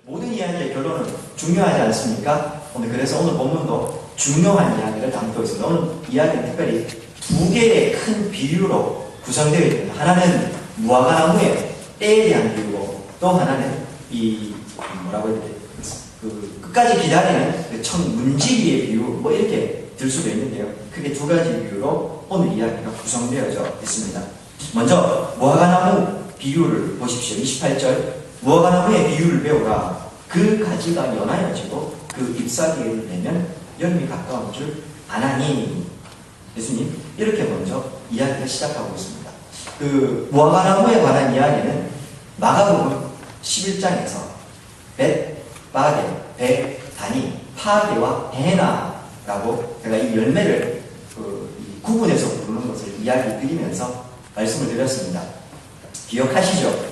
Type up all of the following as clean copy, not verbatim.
모든 이야기의 결론은 중요하지 않습니까? 그래서 오늘 본문도 중요한 이야기를 담고 있습니다. 오늘 이야기는 특별히 두 개의 큰 비유로 구성되어 있습니다. 하나는 무화과나무의 때에 대한 비유고, 또 하나는 뭐라고 해야 되지? 끝까지 기다리는 문지기의 비유, 뭐 이렇게 들 수도 있는데요. 크게 두 가지 비유로 오늘 이야기가 구성되어져 있습니다. 먼저 무화과나무 비유를 보십시오. 28절. 무화과나무의 비유를 배우라. 그 가지가 연하여지고 그 잎사귀를 내면 여름이 가까운 줄 아나니. 예수님 이렇게 먼저 이야기를 시작하고 있습니다. 그 무화과나무에 관한 이야기는 마가복음 11장에서 벳, 바게, 배, 다니, 파게와 베나라고 제가 이 열매를 구분해서 부르는 것을 이야기 드리면서 말씀을 드렸습니다. 기억하시죠?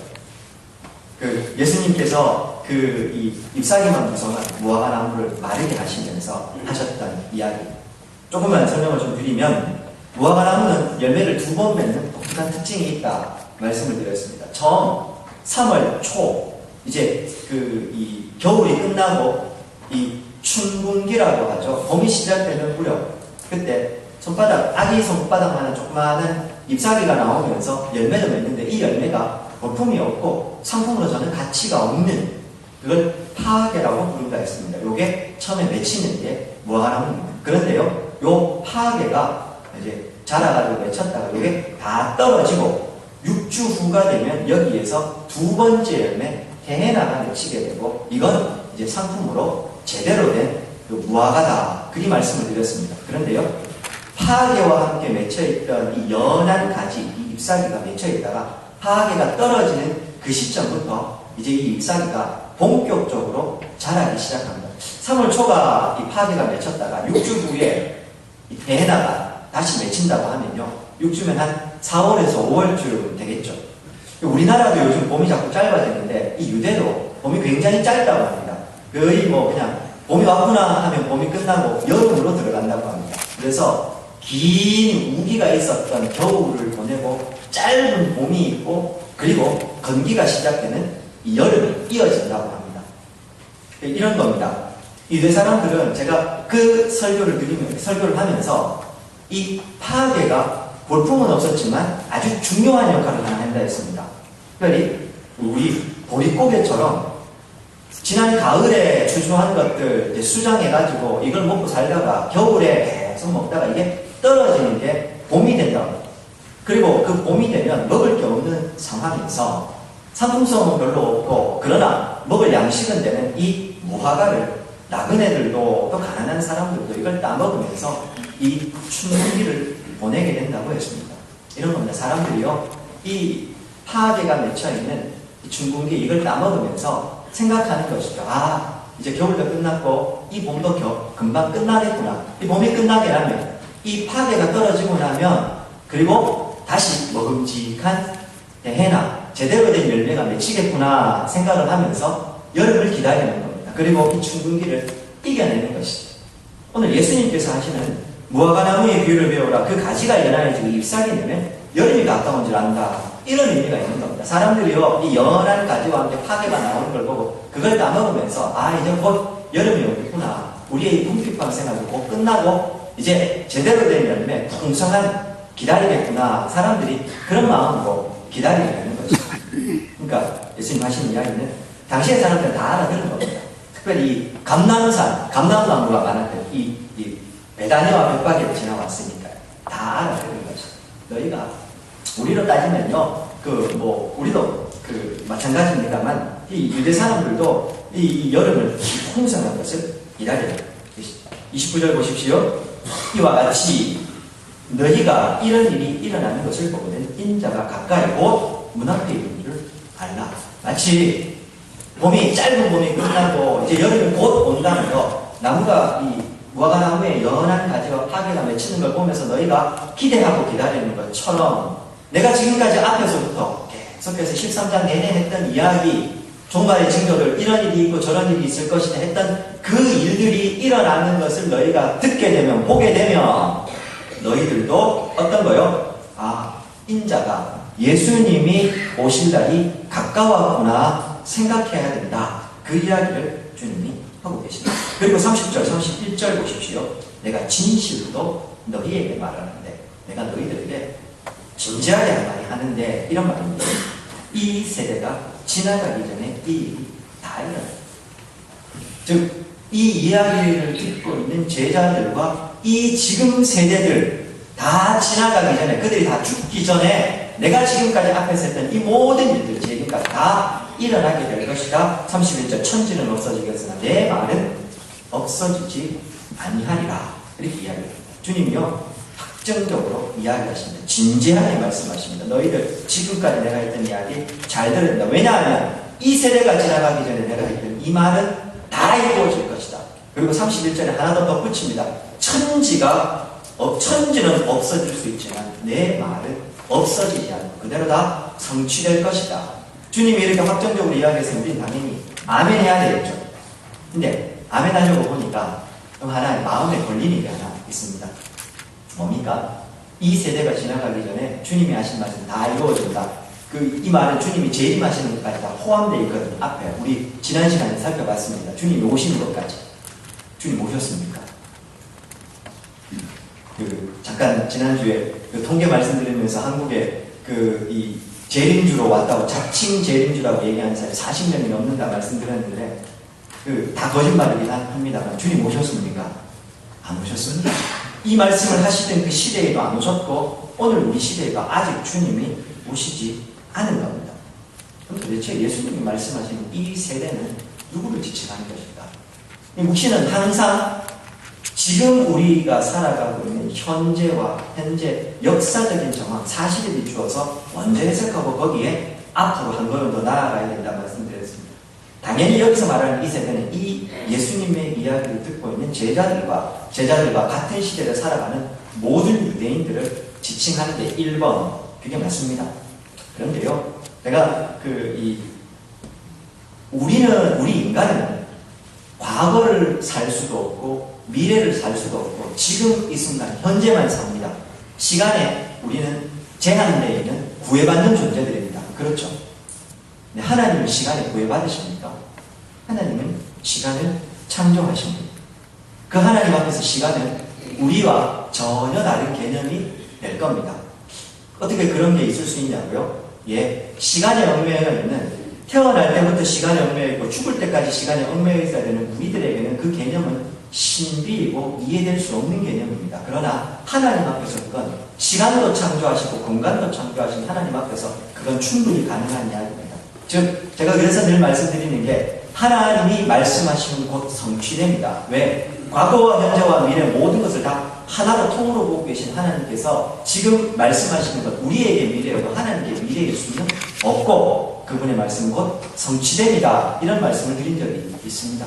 예수님께서 이 잎사귀만 무성한 무화과나무를 마르게 하시면서 하셨던 이야기. 조금만 설명을 좀 드리면, 무화과나무는 열매를 2번 맺는 독특한 특징이 있다 말씀을 드렸습니다. 처음 3월 초, 이제 이 겨울이 끝나고 이 춘분기라고 하죠. 봄이 시작되는 무렵, 그때 아기 손바닥만한 조그마한 잎사귀가 나오면서 열매를 맺는데, 이 열매가 거품이 없고 상품으로 저는 가치가 없는, 그걸 파괴라고 부른다 했습니다. 이게 처음에 맺히는 게 무화과나무입니다. 그런데요, 요 파괴가 이제 자라가지고 맺혔다가 이게 다 떨어지고 6주 후가 되면 여기에서 2번째 열매 게헤나가 맺히게 되고, 이건 이제 상품으로 제대로 된 무화과다, 그리 말씀을 드렸습니다. 그런데요, 파괴와 함께 맺혀있던 이 연한 가지, 이 잎사귀가 맺혀있다가 파괴가 떨어지는 그 시점부터 이제 이 잎사귀가 본격적으로 자라기 시작합니다. 3월 초가 이 파괴가 맺혔다가 6주 후에 이 게헤나가 다시 맺힌다고 하면요, 6주면 한 4월에서 5월쯤 되겠죠. 우리나라도 요즘 봄이 자꾸 짧아지는데, 이 유대도 봄이 굉장히 짧다고 합니다. 거의 그냥 봄이 왔구나 하면 봄이 끝나고 여름으로 들어간다고 합니다. 그래서 긴 우기가 있었던 겨울을 보내고 짧은 봄이 있고, 그리고 건기가 시작되는 이 여름이 이어진다고 합니다. 이런 겁니다. 유대 사람들은 제가 그 설교를 하면서 이 파괴가 볼품은 없었지만 아주 중요한 역할을 하나 한다 했습니다. 특별히 우리 보릿고개처럼 지난 가을에 추수한 것들 이제 수정해가지고 이걸 먹고 살다가 겨울에 계속 먹다가 이게 떨어지는 게 봄이 된다. 그리고 그 봄이 되면 먹을 게 없는 상황에서 상품성은 별로 없고, 그러나 먹을 양식은 되는 이 무화과를 나그네들도 또 가난한 사람들도 이걸 따먹으면서 이 춘분기를 보내게 된다고 했습니다. 이런 겁니다. 사람들이요, 이 파괴가 맺혀있는 이 춘분기 이걸 따먹으면서 생각하는 것이죠. 이제 겨울도 끝났고 이 봄도 금방 끝나겠구나. 이 봄이 끝나게 하면, 이 파괴가 떨어지고 나면, 그리고 다시 먹음직한 게헤나, 제대로 된 열매가 맺히겠구나 생각을 하면서 여름을 기다리는 겁니다. 그리고 이 춘분기를 이겨내는 것이죠. 오늘 예수님께서 하시는 무화과나무의 비유를 배우라. 그 가지가 연하여지고 잎사귀 내면 여름이 가까운 줄 안다. 이런 의미가 있는 겁니다. 사람들이요, 이 연한 가지와 함께 파괴가 나오는 걸 보고 그걸 따먹으면서 이제 곧 여름이 오겠구나. 우리의 이 궁핍한 생활도 곧 끝나고 이제 제대로 된 열매, 풍성한 기다리겠구나. 사람들이 그런 마음으로 기다리게 되는 것이죠. 그러니까 예수님 하시는 이야기는 당시의 사람들은 다 알아들은 겁니다. 특별히 감람나무가 많았던 이 베다니와 벳바게를 지나왔으니까요. 다 알아들은 거죠. 너희가 우리로 따지면요, 우리도 마찬가지입니다만, 이 유대 사람들도 이 여름을 풍성한 것을 기다려요. 29절 보십시오. 이와 같이 너희가 이런 일이 일어나는 것을 보거든 인자가 가까이 곧 문 앞에 있는 줄 알라. 마치 짧은 봄이 끝나고 이제 여름이 곧 온다는 거, 이 무화과나무의 연한 가지와 파괴가 맺히는 걸 보면서 너희가 기대하고 기다리는 것처럼, 내가 지금까지 앞에서부터 계속해서 13장 내내 했던 이야기, 종말의 징조들, 이런 일이 있고 저런 일이 있을 것이다 했던 그 일들이 일어나는 것을 너희가 듣게 되면, 보게 되면 너희들도 어떤 거요? 인자가, 예수님이 오실 날이 가까웠구나 생각해야 된다. 그 이야기를 주님이 하고 계십니다. 그리고 30절, 31절 보십시오. 내가 진실로 너희에게 말하는데, 내가 너희들에게 진지하게 한마디 하는데, 이런 말입니다. 이 세대가 지나가기 전에 이 일이 다 일어나요. 즉, 이 이야기를 듣고 있는 제자들과 이 지금 세대들 다 지나가기 전에, 그들이 다 죽기 전에 내가 지금까지 앞에서 했던 이 모든 일들, 지금까지 다 일어나게 될 것이다. 31절, 천지는 없어지겠으나 내 말은 없어지지 아니하리라. 이렇게 이야기합니다. 주님이요, 확정적으로 이야기하십니다. 진지하게 말씀하십니다. 너희들 지금까지 내가 했던 이야기 잘 들었다. 왜냐하면 이 세대가 지나가기 전에 내가 했던 이 말은 다 이루어질 것이다. 그리고 31절에 하나 더 덧붙입니다. 천지는 없어질 수 있지만 내 말은 없어지지 않고 그대로 다 성취될 것이다. 주님이 이렇게 확정적으로 이야기했으면 우리는 당연히 아멘 해야 되겠죠. 근데 아멘 하려고 보니까 하나 마음에 걸리는 게 하나 있습니다. 뭡니까? 이 세대가 지나가기 전에 주님이 하신 말씀 다 이루어진다. 이 말은 주님이 재림하시는 것까지 다 포함되어 있거든요. 앞에 우리 지난 시간에 살펴봤습니다. 주님이 오시는 것까지. 주님 오셨습니까? 잠깐 지난주에 통계 말씀드리면서 한국에 이 재림주로 왔다고, 자칭 재림주라고 얘기하는 사람이 40명이 넘는다 말씀드렸는데 다 거짓말이긴 합니다만 주님 오셨습니까? 안 오셨습니다. 이 말씀을 하시던 그 시대에도 안 오셨고 오늘 우리 시대에도 아직 주님이 오시지 않은 겁니다. 그럼 도대체 예수님이 말씀하시는 이 세대는 누구를 지칭하는 것일까? 이 묵시는 항상 지금 우리가 살아가고 있는 현재 역사적인 정황, 사실에 비추어서 먼저 해석하고 거기에 앞으로 한 걸음 더 나아가야 된다 말씀드렸습니다. 당연히 여기서 말하는 이 세대는 이 예수님의 이야기를 듣고 있는 제자들과 같은 시대를 살아가는 모든 유대인들을 지칭하는데 1번 그게 맞습니다. 그런데요, 내가 우리 인간은 과거를 살 수도 없고 미래를 살 수도 없고 지금 이 순간 현재만 삽니다. 시간에 우리는 제한되어 있는 구애받는 존재들입니다. 그렇죠? 네, 하나님은 시간에 구애받으십니까? 하나님은 시간을 창조하신 분. 그 하나님 앞에서 시간은 우리와 전혀 다른 개념이 될 겁니다. 어떻게 그런 게 있을 수 있냐고요? 예, 시간에 얽매여 있는, 태어날 때부터 시간에 얽매여 있고 죽을 때까지 시간에 얽매여 있어야 되는 우리들에게는 그 개념은 신비이고 이해될 수 없는 개념입니다. 그러나 하나님 앞에서 그건 시간도 창조하시고 공간도 창조하신 하나님 앞에서 그건 충분히 가능한 이야기입니다. 즉, 제가 그래서 늘 말씀드리는 게 하나님이 말씀하시는 곧 성취됩니다. 왜? 과거와 현재와 미래 모든 것을 다 하나로 통으로 보고 계신 하나님께서 지금 말씀하시는 것, 우리에게 미래여도 하나님께 미래일 수는 없고 그분의 말씀은 곧 성취됩니다. 이런 말씀을 드린 적이 있습니다.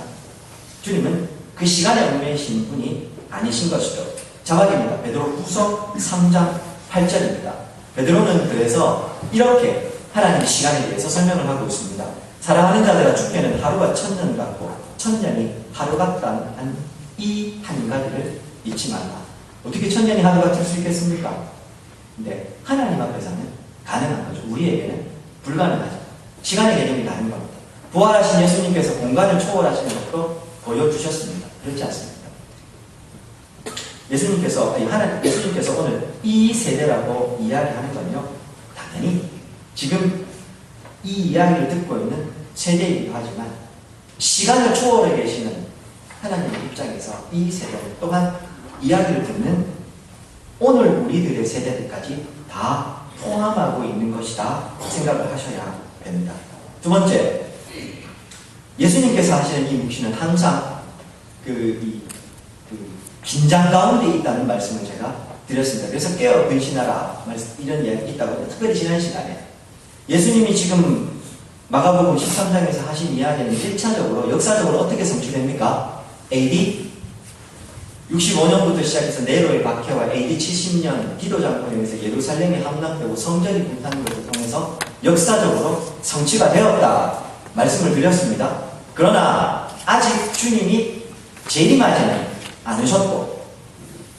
주님은 그 시간에 얽매이신 분이 아니신 것이죠. 자막입니다. 베드로 후서 3장 8절입니다. 베드로는 그래서 이렇게 하나님의 시간에 대해서 설명을 하고 있습니다. 사랑하는 자들아, 주께는 하루가 천년 같고 천년이 하루 같다는 이 한 가지를 잊지 말라. 어떻게 천년이 하루 같을 수 있겠습니까? 근데 하나님 앞에서는 가능한 거죠. 우리에게는 불가능하죠. 시간의 개념이 다른 겁니다. 부활하신 예수님께서 공간을 초월하시는 것도 보여주셨습니다. 그렇지 않습니까? 예수님께서 오늘 이 세대라고 이야기하는 건요, 당연히 지금 이 이야기를 듣고 있는 세대이기도 하지만 시간을 초월해 계시는 하나님의 입장에서 이 세대는 또한 이야기를 듣는 오늘 우리들의 세대들까지 다 포함하고 있는 것이다 생각을 하셔야 됩니다. 두 번째, 예수님께서 하시는 이 묵시는 항상 긴장 가운데 있다는 말씀을 제가 드렸습니다. 그래서 깨어 근신하라 이런 이야기 있다고, 특별히 지난 시간에 예수님이 지금 마가복음 13장에서 하신 이야기는 1차적으로 역사적으로 어떻게 성취됩니까? AD 65년부터 시작해서 네로의 박해와 AD 70년 디도 장군에 의해서 예루살렘이 함락되고 성전이 불타는 것을 통해서 역사적으로 성취가 되었다 말씀을 드렸습니다. 그러나 아직 주님이 재림하지는 않으셨고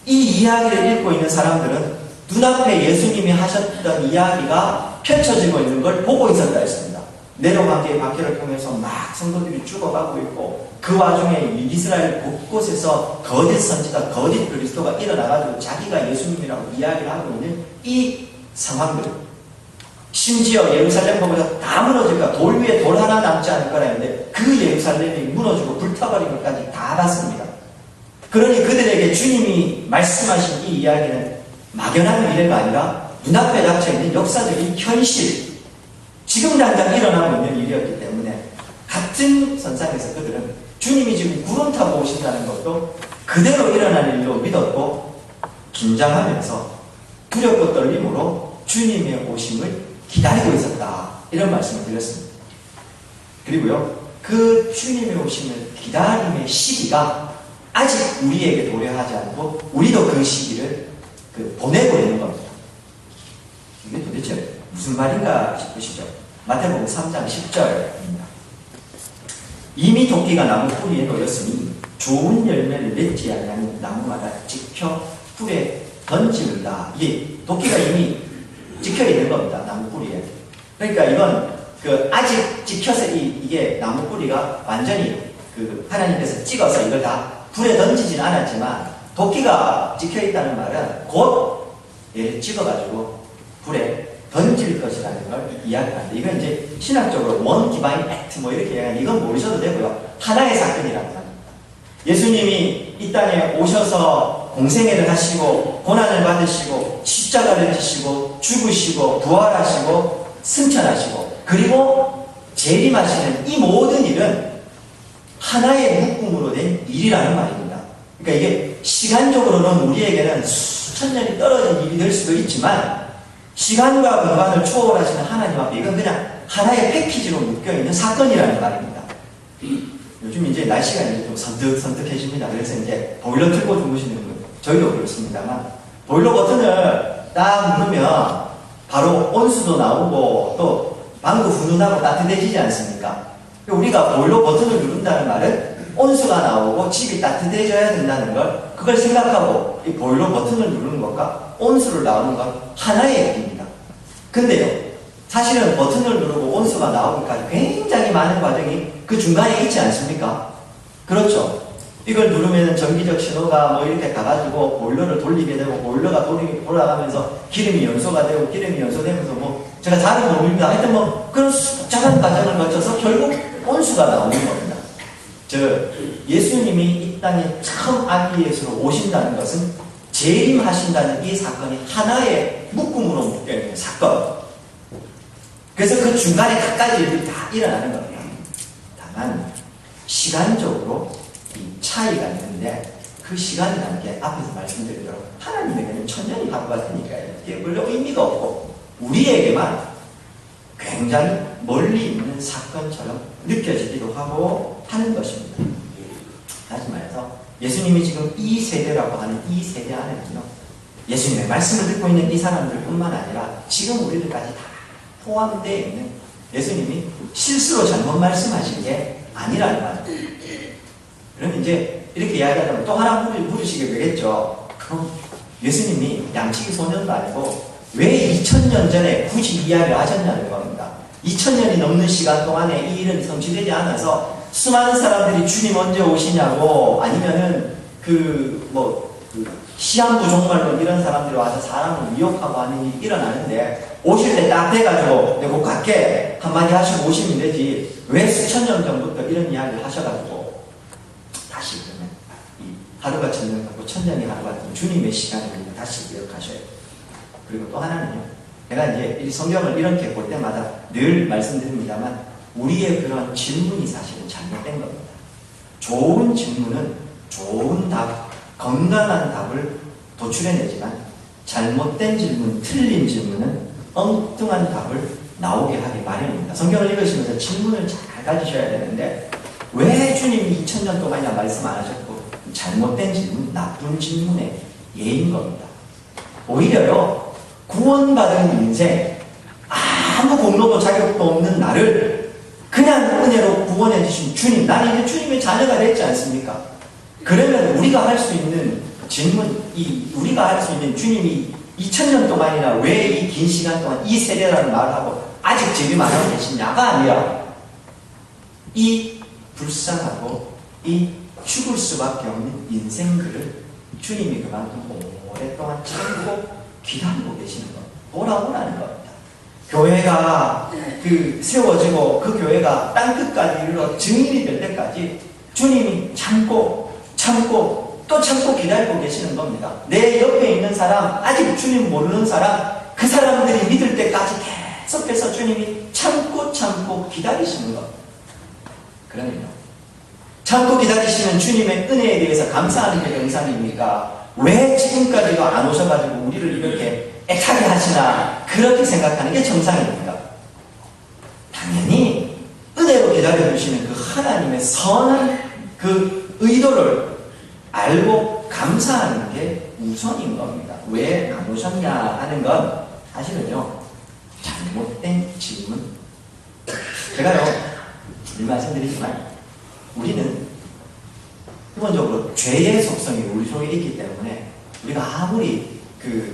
이 이야기를 읽고 있는 사람들은 눈앞에 예수님이 하셨던 이야기가 펼쳐지고 있는 걸 보고 있었다 했습니다. 네로관계의 박해를 통해서 막 성도들이 죽어가고 있고 그 와중에 이스라엘 곳곳에서 거짓 선지자, 거짓 그리스도가 일어나가지고 자기가 예수님이라고 이야기를 하고 있는 이 상황들, 심지어 예루살렘 보고서 다 무너질까, 돌 위에 돌 하나 남지 않을 거라 했는데 그 예루살렘이 무너지고 불타버린 것까지 다 봤습니다. 그러니 그들에게 주님이 말씀하신 이 이야기는 막연한 미래가 아니라 눈앞에 닥쳐있는 역사적인 현실, 지금 당장 일어나고 있는 일이었기 때문에 같은 선상에서 그들은 주님이 지금 구름 타고 오신다는 것도 그대로 일어나는 일로 믿었고 긴장하면서 두렵고 떨림으로 주님의 오심을 기다리고 있었다. 이런 말씀을 드렸습니다. 그리고요, 그 주님의 오심을 기다림의 시기가 아직 우리에게 도래하지 않고 우리도 그 시기를 보내고 있는 겁니다. 이게 도대체 무슨 말인가 싶으시죠? 마태복음 3장 10절입니다. 이미 도끼가 나무 뿌리에 놓였으니 좋은 열매를 맺지 아니하는 나무마다 찍혀 불에 던집니다. 이게 도끼가 이미 찍혀 있는 겁니다. 나무 뿌리에. 그러니까 이건 아직 찍혀서 이게 나무 뿌리가 완전히 하나님께서 찍어서 이걸 다 불에 던지진 않았지만 도끼가 찍혀 있다는 말은 곧 얘를 찍어가지고 불에 던질 것이라는 걸 이야기합니다. 이건 이제 신학적으로 원 디바인 액트 이렇게 얘기하는, 이건 모르셔도 되고요. 하나의 사건이라고 합니다. 예수님이 이 땅에 오셔서 공생애를 하시고 고난을 받으시고 십자가를 지시고 죽으시고 부활하시고 승천하시고 그리고 재림하시는 이 모든 일은 하나의 묶음으로 된 일이라는 말입니다. 그러니까 이게 시간적으로는 우리에게는 수천 년이 떨어진 일이 될 수도 있지만 시간과 공간을 초월하시는 하나님 앞에 이건 그냥 하나의 패키지로 묶여있는 사건이라는 말입니다. 요즘 이제 날씨가 이제 좀 선득해집니다. 그래서 이제 보일러 틀고 주무시는 분, 저희도 그렇습니다만, 보일러 버튼을 딱 누르면 바로 온수도 나오고 또 방구 훈훈하고 따뜻해지지 않습니까? 우리가 보일러 버튼을 누른다는 말은 온수가 나오고 집이 따뜻해져야 된다는 걸, 그걸 생각하고 이 보일러 버튼을 누르는 것과 온수를 나오는 건 하나의 얘기입니다. 근데요, 사실은 버튼을 누르고 온수가 나오기까지 굉장히 많은 과정이 그 중간에 있지 않습니까? 그렇죠. 이걸 누르면 전기적 신호가 이렇게 가가지고 보일러를 돌리게 되고 보일러가 돌아가면서 기름이 연소가 되고 기름이 연소되면서 제가 잘은 모릅니다. 하여튼 그런 복잡한 과정을 거쳐서 결국 온수가 나오는 겁니다. 예수님이 이 땅에 처음 아기 예수로 오신다는 것은 재림하신다는 이 사건이 하나의 묶음으로 묶여있는 사건. 그래서 그 중간에 갖가지 일들이 다 일어나는 겁니다. 다만 시간적으로 이 차이가 있는데 그 시간이라는 게 앞에서 말씀드린 대로 하나님에게는 천년이 하루 같으니까요. 이게 별로 의미가 없고 우리에게만 굉장히 멀리 있는 사건처럼 느껴지기도 하고 하는 것입니다. 다시 말해서 예수님이 지금 이 세대라고 하는 이 세대 안에는요, 예수님의 말씀을 듣고 있는 이 사람들뿐만 아니라 지금 우리들까지 다 포함되어 있는, 예수님이 실수로 잘못 말씀하신 게 아니라는 말이에요. 그럼 이제 이렇게 이야기하면 또 하나 물으시게 되겠죠. 그럼 예수님이 양치기 소년도 아니고 왜 2000년 전에 굳이 이야기를 하셨냐는 겁니다. 2000년이 넘는 시간 동안에 이 일은 성취되지 않아서 수많은 사람들이 주님 언제 오시냐고, 아니면은 시한부 종말론 이런 사람들이 와서 사람을 미혹하고 하는 일이 일어나는데 오실 때 딱 돼가지고 내가 곧 갈게 한마디 하시고 오시면 되지 왜 수천 년 전부터 이런 이야기를 하셔가지고, 다시 그러면 이 하루가 천년 같고 천년이 하루 같은 주님의 시간을 다시 기억하셔야 돼요. 그리고 또 하나는요, 제가 이제 이 성경을 이렇게 볼 때마다 늘 말씀드립니다만 우리의 그런 질문이 사실은 잘못된 겁니다. 좋은 질문은 좋은 답, 건강한 답을 도출해내지만 잘못된 질문, 틀린 질문은 엉뚱한 답을 나오게 하기 마련입니다. 성경을 읽으시면서 질문을 잘 가지셔야 되는데 왜 주님이 2000년 동안이나 말씀 안 하셨고, 잘못된 질문, 나쁜 질문의 예인 겁니다. 오히려요, 구원받은 인생, 아무 공로도 자격도 없는 나를 그냥 은혜로 구원해 주신 주님, 나는 이제 주님의 자녀가 됐지 않습니까? 그러면 우리가 할 수 있는 질문, 우리가 할 수 있는, 주님이 2000년 동안이나 왜 이 긴 시간 동안 이 세대라는 말을 하고 아직 재림 안 하고 계시냐가 아니라 이 불쌍하고 이 죽을 수밖에 없는 인생글을 주님이 그만큼 오랫동안 참고 기다리고 계시는 것, 돌아오라는 겁니다. 교회가 세워지고 그 교회가 땅끝까지 이르러 증인이 될 때까지 주님이 참고 또 참고 기다리고 계시는 겁니다. 내 옆에 있는 사람, 아직 주님 모르는 사람, 그 사람들이 믿을 때까지 계속해서 주님이 참고 기다리시는 겁니다. 그러니까 참고 기다리시는 주님의 은혜에 대해서 감사하는 게 정상입니까? 왜 지금까지도 안 오셔가지고 우리를 이렇게 애타게 하시나, 그렇게 생각하는 게 정상입니까? 당연히 은혜로 기다려주시는 그 하나님의 선한 그 의도를 알고 감사하는 게 우선인 겁니다. 왜 안 오셨냐 하는 건 사실은요, 잘못된 질문. 제가요, 늘 말씀드리지만 우리는 기본적으로 죄의 속성이 우리 속에 있기 때문에 우리가 아무리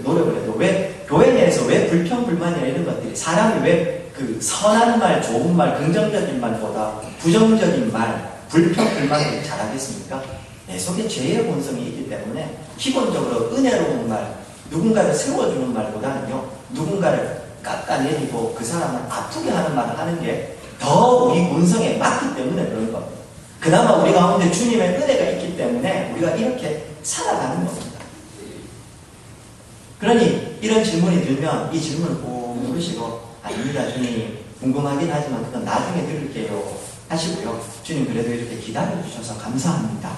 노력을 해도 왜 교회 내에서 왜 불평불만이나 이런 것들이, 사람이 왜 선한 말, 좋은 말, 긍정적인 말보다 부정적인 말, 불평불만을 잘하겠습니까? 내 속에 죄의 본성이 있기 때문에 기본적으로 은혜로운 말, 누군가를 세워주는 말보다는요, 누군가를 깎아내리고 그 사람을 아프게 하는 말을 하는 게 더 우리 본성에 맞기 때문에 그런 겁니다. 그나마 우리 가운데 주님의 은혜가 있기 때문에 우리가 이렇게 살아가는 겁니다. 그러니 이런 질문이 들면 이 질문을 꼭 물으시고, 아닙니다 주님, 궁금하긴 하지만 그건 나중에 들을게요 하시고요. 주님 그래도 이렇게 기다려주셔서 감사합니다.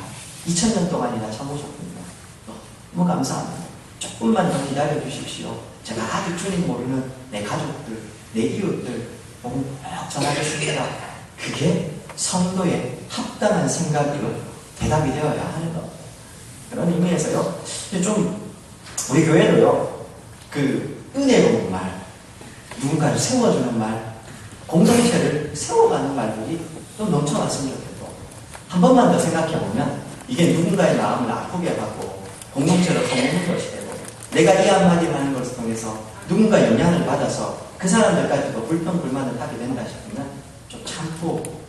2000년 동안이나 참으셨군요. 너무 감사합니다. 조금만 더 기다려주십시오. 제가 아직 주님 모르는 내 가족들, 내 이웃들 복음 꼭 전하겠습니다. 그게 성도의 합당한 생각으로 대답이 되어야 하는 겁니다. 그런 의미에서요, 좀 우리 교회도요, 은혜로운 말, 누군가를 세워주는 말, 공동체를 세워가는 말들이 좀 넘쳐났으면 좋겠고, 한 번만 더 생각해보면 이게 누군가의 마음을 아프게 받고 공동체를 거먹는 것이 되고, 내가 이 한마디를 하는 것을 통해서 누군가 영향을 받아서 그 사람들까지도 불평불만을 하게 된다 싶으면 좀 참고,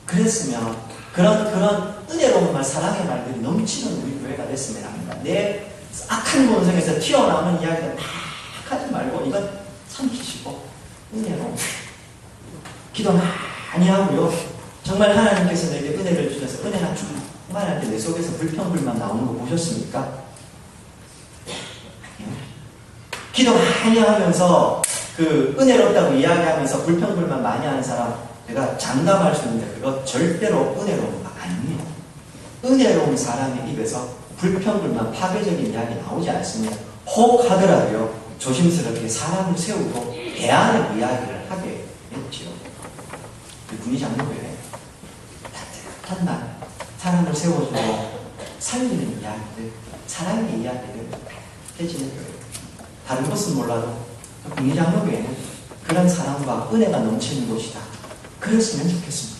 그랬으면 그런 은혜로운 말, 사랑의 말들이 넘치는 우리 교회가 됐으면 합니다. 내 악한 본성에서 튀어나오는 이야기를 막 하지 말고 이건 삼키시고 은혜로 기도 많이 하고요. 정말 하나님께서 내게 은혜를 주셔서 은혜가 충만할 때 내 속에서 불평불만 나오는 거 보셨습니까? 아니요. 기도 많이 하면서 은혜롭다고 이야기하면서 불평불만 많이 하는 사람, 제가 장담할 수 있는데 그거 절대로 은혜로운 거 아닙니다. 은혜로운 사람의 입에서 불평불만, 파괴적인 이야기 나오지 않습니다. 혹 하더라도요, 조심스럽게 사람을 세우고 대안의 이야기를 하게 했지요. 군의장로교회 따뜻한 날, 사람을 세워주고 살리는 이야기들, 사랑의 이야기들 해지는 교회. 다른 것은 몰라도 군의장로교회는 그런 사랑과 은혜가 넘치는 곳이다. 그랬으면 좋겠습니다.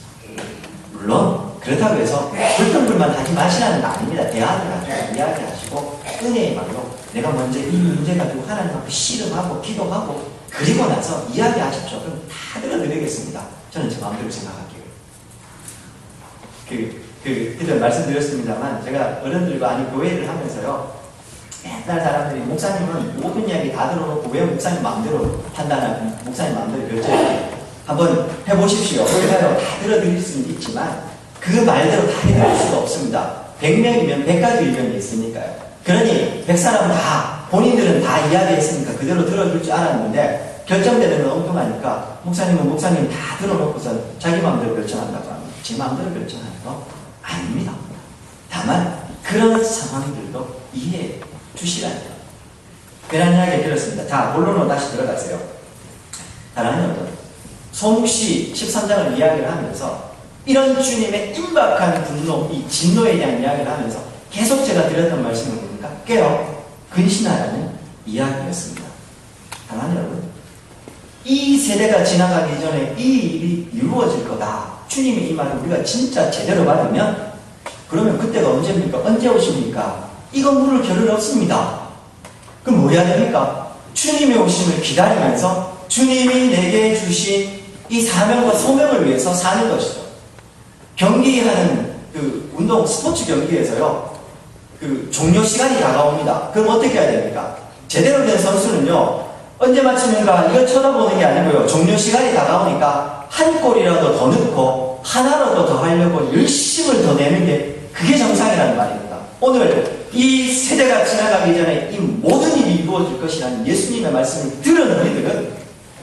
물론 그렇다고 해서 불평불만 하지 마시라는 거 아닙니다. 대안을 가지고 이야기하시고 은혜의 말로 내가 먼저 이 문제 가지고 하나님 앞에 씨름하고 기도하고 그리고 나서 이야기하십시오. 그럼 다 들어드리겠습니다. 저는 제 마음대로 생각할게요. 그때 말씀드렸습니다만, 제가 어른들과 교회를 하면서요, 옛날 사람들이 목사님은 모든 이야기 다 들어놓고 왜 목사님 마음대로 판단하고 목사님 마음대로 결정해요. 한번 해보십시오. 우리가 다 들어드릴 수는 있지만 그 말대로 다 해드릴 수가 없습니다. 100명이면 100가지 의견이 있으니까요. 그러니 100사람은 다, 본인들은 다 이야기했으니까 그대로 들어줄 줄 알았는데 결정되는 건 엉뚱하니까 목사님은 목사님 다 들어놓고서 자기 마음대로 결정한다고 합니다. 제 마음대로 결정하는 거 아닙니다. 다만 그런 상황들도 이해해 주시라는 거. 그런 이야기 들었습니다. 자, 본론으로 다시 들어가세요. 하나님은 소묵시 13장을 이야기를 하면서 이런 주님의 임박한 분노, 이 진노에 대한 이야기를 하면서 계속 제가 드렸던 말씀은 뭡니까? 깨어 근신하라는 이야기였습니다. 하나님 여러분, 이 세대가 지나가기 전에 이 일이 이루어질 거다. 주님의 이 말을 우리가 진짜 제대로 받으면, 그러면 그때가 언제입니까? 언제 오십니까? 이건 물을 겨를 없습니다. 그럼 뭐 해야 됩니까? 주님의 오심을 기다리면서 주님이 내게 주신 이 사명과 소명을 위해서 사는 것이죠. 경기하는 그 운동 스포츠 경기에서요, 그 종료 시간이 다가옵니다. 그럼 어떻게 해야 됩니까? 제대로 된 선수는요, 언제 마치는가 이거 쳐다보는 게 아니고요, 종료 시간이 다가오니까 한 골이라도 더 넣고 하나라도 더 하려고 열심을 더 내는 게 그게 정상이라는 말입니다. 오늘 이 세대가 지나가기 전에 이 모든 일이 이루어질 것이라는 예수님의 말씀을 들은 우리들은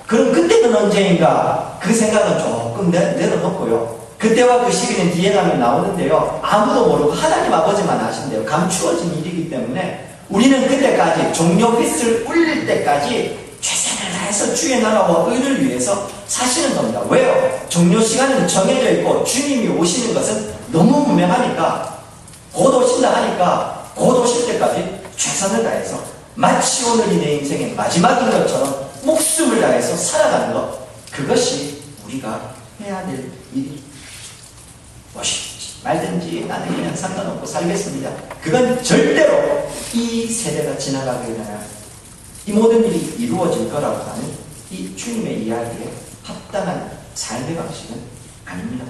그럼 그때는 언제인가 그 생각은 조금 내려놓고요, 그때와 그 시기는 뒤에 가면 나오는데요, 아무도 모르고 하나님 아버지만 아신대요. 감추어진 일이기 때문에 우리는 그때까지 종료 휘슬 울릴 때까지 최선을 다해서 주의 나라와 의를 위해서 사시는 겁니다. 왜요? 종료 시간은 정해져 있고 주님이 오시는 것은 너무 분명하니까, 곧 오신다 하니까 곧 오실 때까지 최선을 다해서 마치 오늘이 내 인생의 마지막인 것처럼 목숨을 다해서 살아가는 것, 그것이 우리가 해야 될 일이 무엇인지 말든지 나는 그냥 상관없고 살겠습니다. 그건 절대로 이 세대가 지나가기 전에 이 모든 일이 이루어질 거라고 하는 이 주님의 이야기에 합당한 삶의 방식은 아닙니다.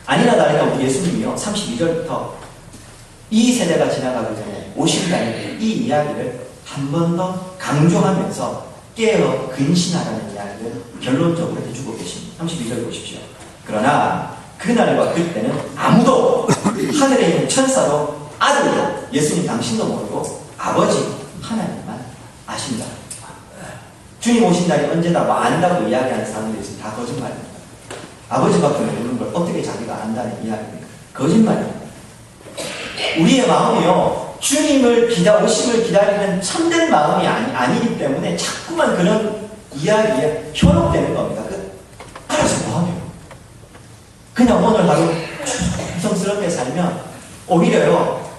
아니나 다를까 우리 예수님이요, 32절부터 이 세대가 지나가기 전에 오신다는 이 이야기를 한 번 더 강조하면서 깨어 근신하라는 이야기를 결론적으로 해주고 계십니다. 32절 보십시오. 그러나 그날과 그때는 아무도, 하늘에 있는 천사도 아들도 예수님 당신도 모르고 아버지 하나님만 아신다. 주님 오신 날이 언제다 뭐 안다고 이야기하는 사람들이 있으면 다 거짓말입니다. 아버지밖에 모르는 걸 어떻게 자기가 안다는 이야기입니까? 거짓말입니다. 우리의 마음이요, 주님을 오심을 기다리는 참된 마음이 아니기 때문에 자꾸만 그런 이야기에 현혹되는 겁니다. 알아서 뭐하게요? 그냥 오늘 하루 정성스럽게 살면 오히려요,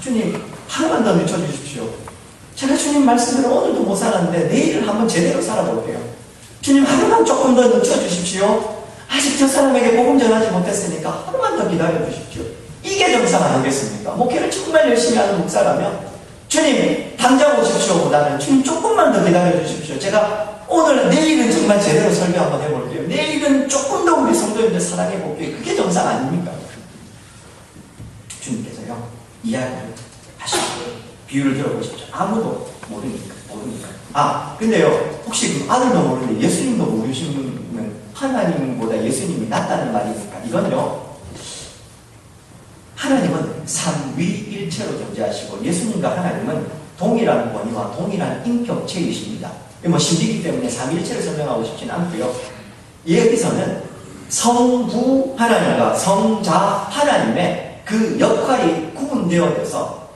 주님 하루만 더 늦춰주십시오. 제가 주님 말씀대로 오늘도 못 살았는데 내일을 한번 제대로 살아볼게요. 주님 하루만 조금 더 늦춰주십시오. 아직 저 사람에게 복음 전하지 못했으니까 하루만 더 기다려주십시오. 이게 정상 아니겠습니까? 목회를 정말 열심히 하는 목사라면 주님 당장 오십시오 보다는 주님 조금만 더 기다려주십시오. 제가 내일은 정말 제대로 설교 한번 해볼게요. 내일은 조금 더 우리 성도님들 사랑해볼게요. 그게 정상 아닙니까? 주님께서요, 이야기를 하시고 비유를 들어보십시오. 아무도 모르니까. 근데요, 혹시 그 아들도 모르는데 예수님도 모르시면 하나님보다 예수님이 낫다는 말입니까? 이건요, 하나님은 삼위일체로 존재하시고 예수님과 하나님은 동일한 권위와 동일한 인격체이십니다. 신비이기 때문에 삼위일체를 설명하고 싶지는 않고요, 여기서는 성부 하나님과 성자 하나님의 그 역할이 구분되어져서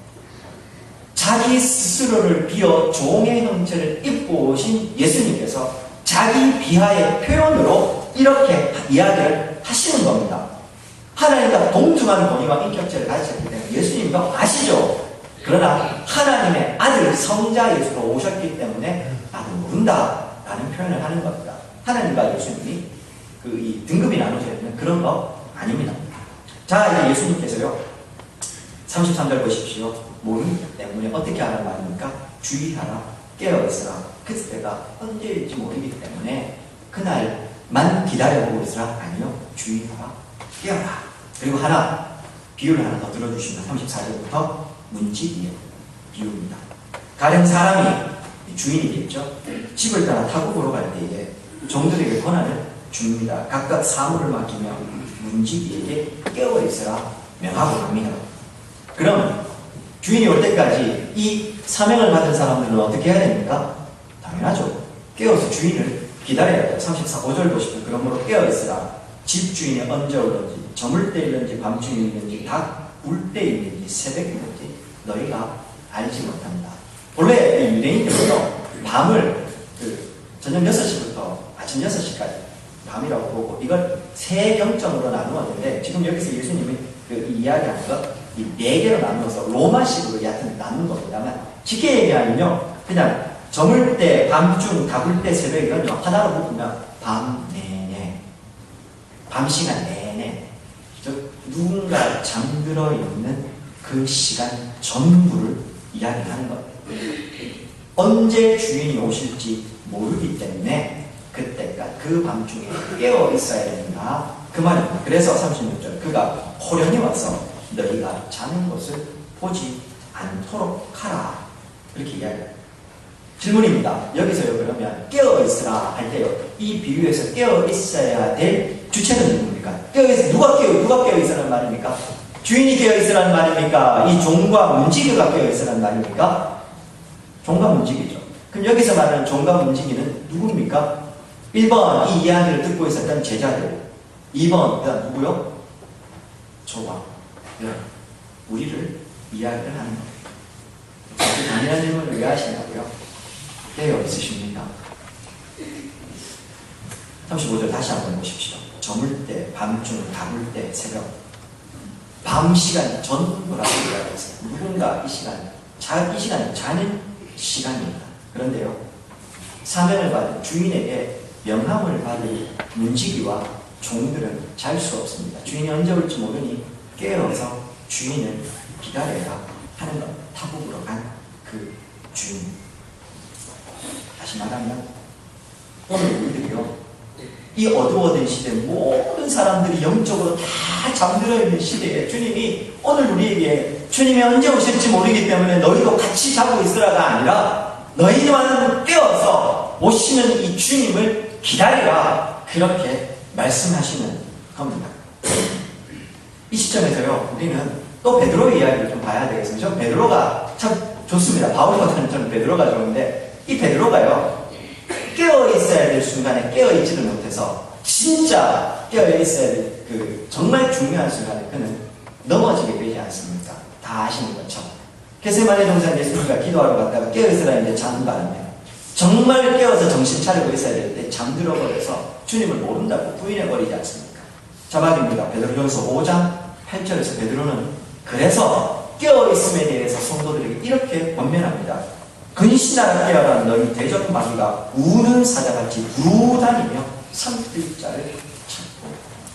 자기 스스로를 비어 종의 형체를 입고 오신 예수님께서 자기 비하의 표현으로 이렇게 이야기를 하시는 겁니다. 하나님과 동등한 권위와 인격체를 가지셨기 때문에 예수님도 아시죠? 그러나 하나님의 아들 성자 예수로 오셨기 때문에 나도 모른다 라는 표현을 하는 겁니다. 하나님과 예수님이 이 등급이 나눠져 있는 그런 거 아닙니다. 자, 이제 예수님께서요, 33절 보십시오. 모르기 때문에 어떻게 하라는 말입니까? 주의하라, 깨어있으라. 그때가 언제일지 모르기 때문에 그날만 기다려보고 있으라. 아니요, 주의하라, 깨어라. 그리고 비유를 하나 더 들어주시면 34절부터 문지기의 비유입니다. 가령 사람이 주인이겠죠. 집을 따라 타고 보러 갈 때에 종들에게 권한을 줍니다. 각각 사물을 맡기며 문지기에게 깨어있으라 명하고 합니다. 그럼 주인이 올 때까지 이 사명을 받은 사람들은 어떻게 해야 됩니까? 당연하죠. 깨어서 주인을 기다려야 돼요. 34절 보시면 그러므로 깨어있으라. 집주인이 언제 오든지 저물 때이든지 밤중이든지 닭 울 때이든지 새벽이든지 너희가 알지 못한다. 본래 유대인들은요, 밤을 저녁 6시부터 아침 6시까지 밤이라고 보고 이걸 세 경점으로 나누었는데, 지금 여기서 예수님이 이야기하는 것 이 4개로 나누어서 로마식으로 얕은 나눈 겁니다만, 쉽게 얘기하면요, 그냥 저물 때, 밤중, 닭울 때, 새벽 이건요 하나로 묶으면 밤 내내, 밤 시간 내내, 즉 누군가 잠들어 있는 그 시간 전부를 이야기하는 거예요. 언제 주인이 오실지 모르기 때문에 그때까지 그 밤중에 깨어 있어야 된다. 그 말입니다. 그래서 36절 그가 호련히 와서 너희가 자는 것을 보지 않도록 하라. 이렇게 이야기합니다. 질문입니다. 여기서요 그러면 깨어 있으라 할 때요 이 비유에서 깨어 있어야 될 주체는 누굽니까? 누가 깨어 있으라는 말입니까? 주인이 깨어 있으라는 말입니까? 이 종과 문지기가 깨어 있으라는 말입니까? 종과 문지기죠. 그럼 여기서 말하는 종과 문지기는 누굽니까? 1번 이 이야기를 듣고 있었던 제자들, 2번 그다음 누구요? 저와 우리를 이야기를 하는 겁니다. 당연한 질문을 왜 하시냐고요? 깨어 있으십니까? 35절 다시 한번 보십시오. 저물 때, 밤중, 다물 때, 새벽 밤 시간 전부라고 이야기했어요. 누군가 이 시간 자는 시간입니다. 그런데요 사명을 받은 주인에게 명함을 받은 문지기와 종들은 잘 수 없습니다. 주인이 언제 올지 모르니 깨어서 주인을 기다려야 하는 것. 타국으로 간 그 주인. 다시 말하면 오늘 우리들이요 이 어두워진 시대 모든 사람들이 영적으로 다 잠들어 있는 시대에 주님이 오늘 우리에게 주님이 언제 오실지 모르기 때문에 너희도 같이 자고 있으라가 아니라 너희만 깨어서 오시는 이 주님을 기다리라 그렇게 말씀하시는 겁니다. 이 시점에서요 우리는 또 베드로의 이야기를 좀 봐야 되겠습니다. 베드로가 참 좋습니다. 바울보다는 저는 베드로가 좋은데 이 베드로가요 깨어 있어야 될 순간에 깨어 있지를 못해서 진짜 깨어 있어야 될 그 정말 중요한 순간에 그는 넘어지게 되지 않습니까? 다 아시는 것처럼 게세마네 동산 예수님과 기도하러 갔다가 깨어 있으라 했는데 자는 바람에 정말 깨어서 정신 차리고 있어야 될 때 잠들어 버려서 주님을 모른다고 부인해 버리지 않습니까? 자막입니다. 베드로전서 5장 8절에서 베드로는 그래서 깨어 있음에 대해서 성도들에게 이렇게 권면합니다. 근신하라 깨어라 너희 대적마귀가 우는 사자같이 두루다니며 삼킬 자를 찾고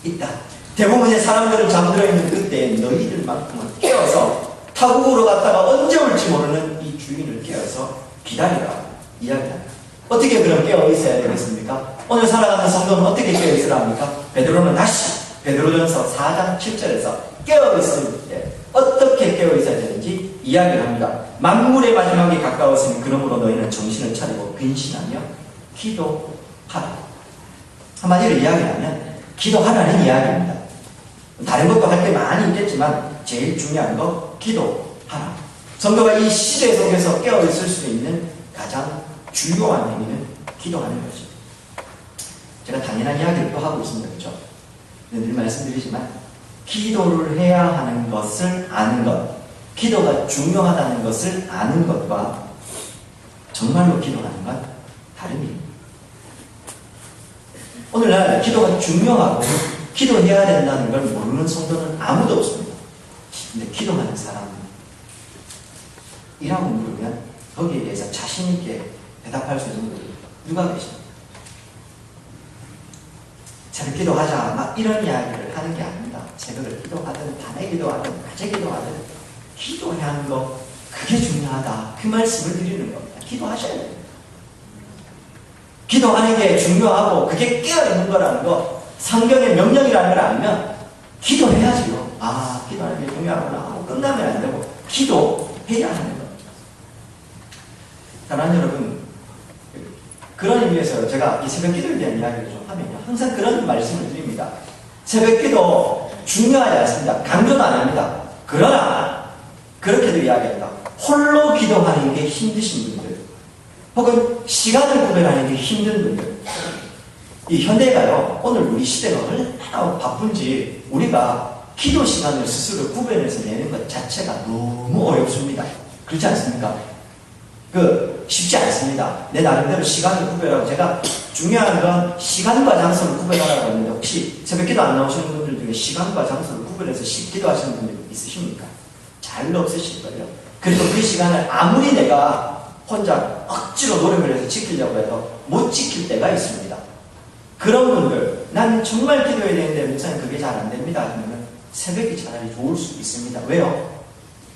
있다. 대부분의 사람들은 잠들어 있는 그때 너희들만큼은 깨어서 타국으로 갔다가 언제 올지 모르는 이 주인을 깨어서 기다리라 이야기합니다. 어떻게 그럼 깨어 있어야 되겠습니까? 오늘 살아가는 성도는 어떻게 깨어 있으라 합니까? 베드로는 다시 베드로전서 4장 7절에서 깨어 있을 때 어떻게 깨어 있어야 되는지 이야기를 합니다. 만물의 마지막이 가까웠으니 그러므로 너희는 정신을 차리고 근신하며 기도하라. 한마디로 이야기하면 기도하라는 이야기입니다. 다른 것도 할 게 많이 있겠지만 제일 중요한 거 기도하라. 성도가 이 시대 속에서 깨어 있을 수 있는 가장 주요한 행위는 기도하는 것입니다. 제가 당연한 이야기를 또 하고 있습니다. 그렇죠? 늘 말씀드리지만 기도를 해야 하는 것을 아는 것, 기도가 중요하다는 것을 아는 것과 정말로 기도하는 건 다른 일입니다. 오늘날 기도가 중요하고 기도해야 된다는 걸 모르는 성도는 아무도 없습니다. 근데 기도하는 사람이라고 물으면 거기에 대해서 자신있게 대답할 수 있는 분들이 누가 계십니까? 새벽 기도하자 막 이런 이야기를 하는 게 아닙니다. 새벽을 기도하든 밤에 기도하든 낮에 기도하든 기도해야 하는 거 그게 중요하다. 그 말씀을 드리는 겁니다. 기도하셔야 됩니다. 기도하는 게 중요하고 그게 깨어있는 거라는 거 성경의 명령이라는 걸 알면 기도해야지요. 아 기도하는 게 중요하구나 하고 끝나면 안 되고 기도해야 하는 겁니다. 사랑하는 여러분 그런 의미에서 제가 이 새벽 기도에 대한 이야기를 좀 하면요 항상 그런 말씀을 드립니다. 새벽 기도 중요하지 않습니다. 강조는 안 합니다. 그러나 그렇게도 이야기합니다. 홀로 기도하는 게 힘드신 분들 혹은 시간을 구별하는 게 힘든 분들 이 현대가요 오늘 우리 시대가 얼마나 바쁜지 우리가 기도 시간을 스스로 구별해서 내는 것 자체가 너무 어렵습니다. 그렇지 않습니까? 쉽지 않습니다. 내 나름대로 시간을 구별하고 제가 중요한 건 시간과 장소를 구별하라고 했는데 혹시 새벽 기도 안 나오시는 분들 중에 시간과 장소를 구별해서 기도하시는 분들 있으십니까? 잘 없으실 거예요. 그리고 그 시간을 아무리 내가 혼자 억지로 노력을 해서 지키려고 해도 못 지킬 때가 있습니다. 그런 분들 나는 정말 기도해야 되는데 목사님 그게 잘 안 됩니다 하면 새벽이 차라리 좋을 수 있습니다. 왜요?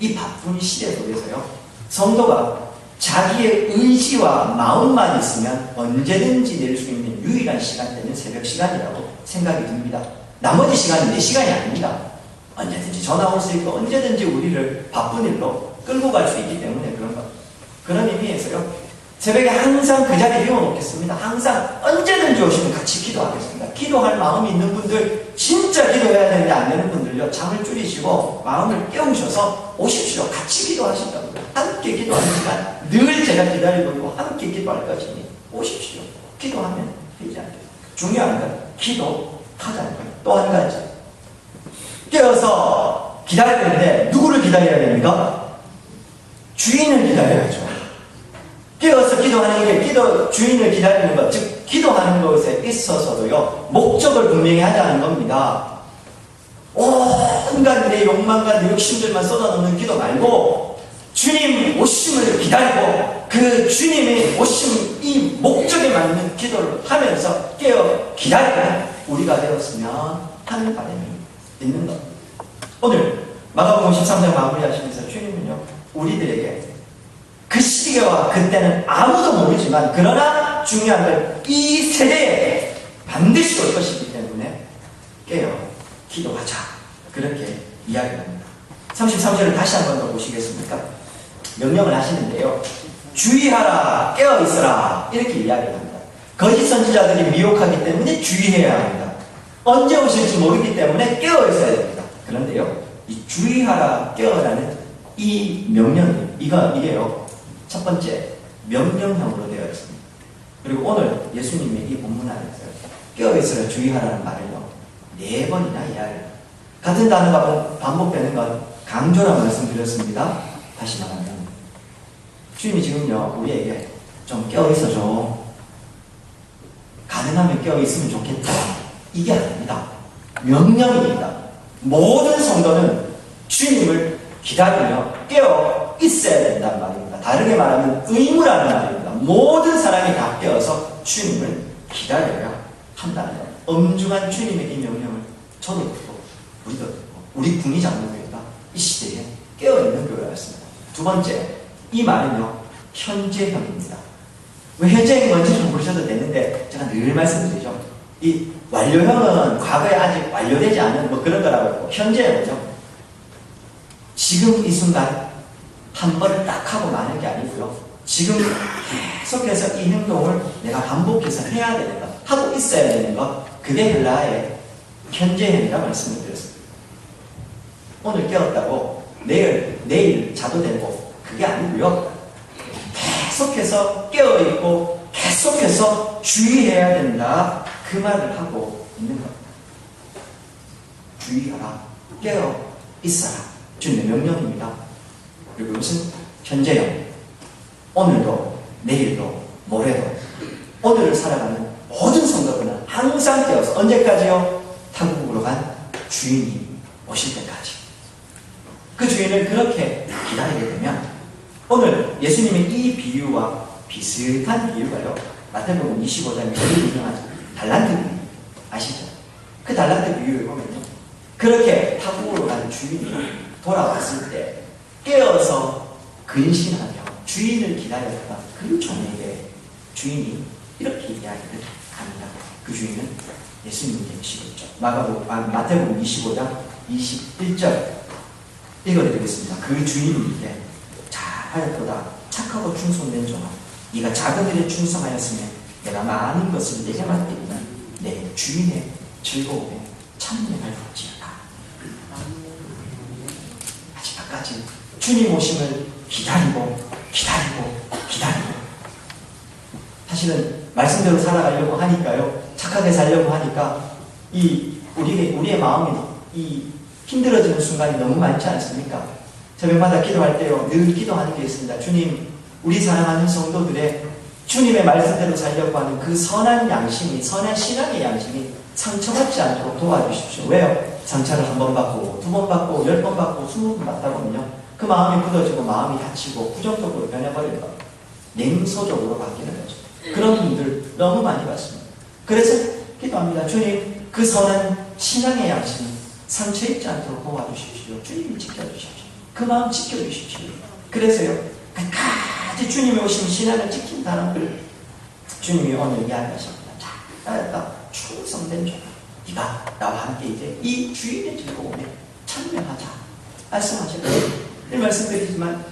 이 바쁜 시대 속에서요 성도가 자기의 의지와 마음만 있으면 언제든지 낼 수 있는 유일한 시간대는 새벽 시간이라고 생각이 듭니다. 나머지 시간은 내 시간이 아닙니다. 언제든지 전화 올 수 있고 언제든지 우리를 바쁜 일로 끌고 갈 수 있기 때문에 그런 것. 그런 의미에서요. 새벽에 항상 그 자리에 비워놓겠습니다. 항상 언제든지 오시면 같이 기도하겠습니다. 기도할 마음이 있는 분들, 진짜 기도해야 되는데 안 되는 분들요. 잠을 줄이시고 마음을 깨우셔서 오십시오. 같이 기도하신다고요. 함께 기도하는 시간 늘 제가 기다리고 있고 함께 기도할 것이니 오십시오. 기도하면 되지 않겠어요. 중요한 건 기도하자는 거예요. 또 한 가지. 깨어서 기다려야 되는데 누구를 기다려야 됩니까? 주인을 기다려야죠. 깨어서 기도하는 게 주인을 기다리는 것, 즉 기도하는 것에 있어서도요 목적을 분명히 하자는 겁니다. 온갖 내 욕망과 내 욕심들만 쏟아놓는 기도 말고 주님 오심을 기다리고 그 주님의 오심 이 목적에 맞는 기도를 하면서 깨어 기다리고 우리가 되었으면 하는 바람이 있는 것. 오늘 마가복음 13장 마무리하시면서 주님은요 우리들에게 그 시기와 그때는 아무도 모르지만 그러나 중요한 건 이 세대에 반드시 올 것이기 때문에 깨어 기도하자 그렇게 이야기합니다. 33절을 다시 한 번 더 보시겠습니까? 명령을 하시는데요. 주의하라 깨어있어라 이렇게 이야기합니다. 거짓 선지자들이 미혹하기 때문에 주의해야 합니다. 언제 오실지 모르기 때문에 깨어있어야 됩니다. 그런데요 이 주의하라 깨어라는 이 명령이 이게요 첫 번째 명령형으로 되어 있습니다. 그리고 오늘 예수님의 이 본문 안에서 깨어있으라 주의하라는 말을요 4번이나 이야기합니다. 같은 단어가 반복되는 건 강조라 말씀드렸습니다. 다시 말하면 주님이 지금요 우리에게 좀 깨어있어줘 가능하면 깨어있으면 좋겠다 이게 아닙니다. 명령입니다. 모든 성도는 주님을 기다리며 깨어 있어야 된다는 말입니다. 다르게 말하면 의무라는 말입니다. 모든 사람이 다 깨어서 주님을 기다려야 한다는 것. 엄중한 주님의 이 명령을 저도 듣고 우리도 듣고 우리 국리 장로교회가 이 시대에 깨어있는 교회였습니다. 두 번째, 이 말은요 현재형입니다. 왜 현재형이 뭔지는 모르셔도 되는데 제가 늘 말씀드리죠. 이 완료형은 과거에 아직 완료되지 않은 뭐 그런 거라고 했고 현재형은요 지금 이 순간 한 번을 딱 하고 마는 게 아니고요. 지금 계속해서 이 행동을 내가 반복해서 해야 되는 것, 하고 있어야 되는 것, 그게 헬라의 현재형이라 말씀을 드렸습니다. 오늘 깨웠다고 내일 자도 되고 그게 아니고요. 계속해서 깨어있고 계속해서 주의해야 된다. 그 말을 하고 있는 겁니다. 주의하라. 깨어 있어라. 주님의 명령입니다. 그리고 이것은 현재형. 오늘도 내일도 모레도 오늘을 살아가는 모든 성도들은 항상 깨어서 언제까지요? 타국으로 간 주인이 오실 때까지. 그 주인을 그렇게 기다리게 되면 오늘 예수님의 이 비유와 비슷한 비유가요. 마태복음 25장에 제일 유명한 달란트 비유 아시죠? 그 달란트 비유를 보면요. 그렇게 타국으로 간 주인이 돌아왔을 때 깨어서 근신하며 주인을 기다렸던 그 종에게 주인이 이렇게 이야기를 합니다. 그 주인은 예수님이 되시고 있죠. 마태복음 25장 21절 읽어드리겠습니다. 그 주인님께 잘하였도다 착하고 충성된 종아 네가 작은 일에 충성하였으면 내가 많은 것을 내게 맡기리니 내 주인의 즐거움에 참여할지어다. 마지막까지 주님 오심을 기다리고 사실은 말씀대로 살아가려고 하니까요 착하게 살려고 하니까 우리의 마음이 힘들어지는 순간이 너무 많지 않습니까? 새벽마다 기도할 때요 늘 기도하는 게 있습니다. 주님 우리 사랑하는 성도들의 주님의 말씀대로 살려고 하는 그 선한 양심이 선한 신앙의 양심이 상처받지 않도록 도와주십시오. 왜요? 상처를 한 번 받고 두 번 받고 10번 받고 20번 받다 보면요 그 마음이 굳어지고 마음이 다치고 부정적으로 변해버리는 겁니다. 냉소적으로 바뀌는 거죠. 그런 분들 너무 많이 봤습니다. 그래서 기도합니다. 주님 그 선한 신앙의 양심이 상처 입지 않도록 도와주십시오. 주님이 지켜주십시오. 그 마음 지켜주십시오. 그래서요 끝까지 이제 주님이 오시면 신앙을 지킨다는 걸 주님이 오늘 이야기하십니다. 자, 충성된 종아, 네가 나와 함께 이제 이 주인의 즐거움에 참여하자 말씀하셨거든요. 이 말씀드리지만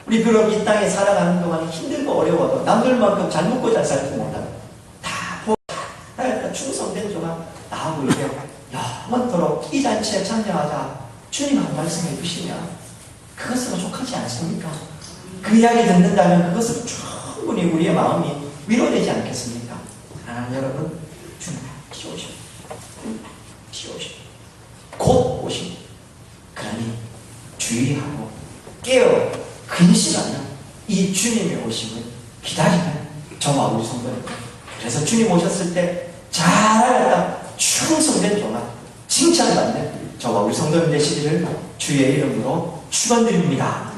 우리 비록 이 땅에 살아가는 동안에 힘들고 어려워도 남들만큼 잘 먹고 잘 살지 못하고 다 보자, 충성된 종아, 나하고 이제 영원토록 이 잔치에 참여하자 주님 한 말씀해 주시면 그것은 부족하지 않습니까? 그 이야기 듣는다면 그것은 충분히 우리의 마음이 위로되지 않겠습니까? 여러분, 주님 다시 오십니다. 다시 오십니다. 곧 오십니다. 그러니 주의하고 깨어 근신하며 이 주님의 오심을 기다리는 저와 우리 성도입니다. 그래서 주님 오셨을 때 잘하였다, 충성된 종아, 칭찬받는 저와 우리 성도님 되시기를 주의 이름으로 축원드립니다.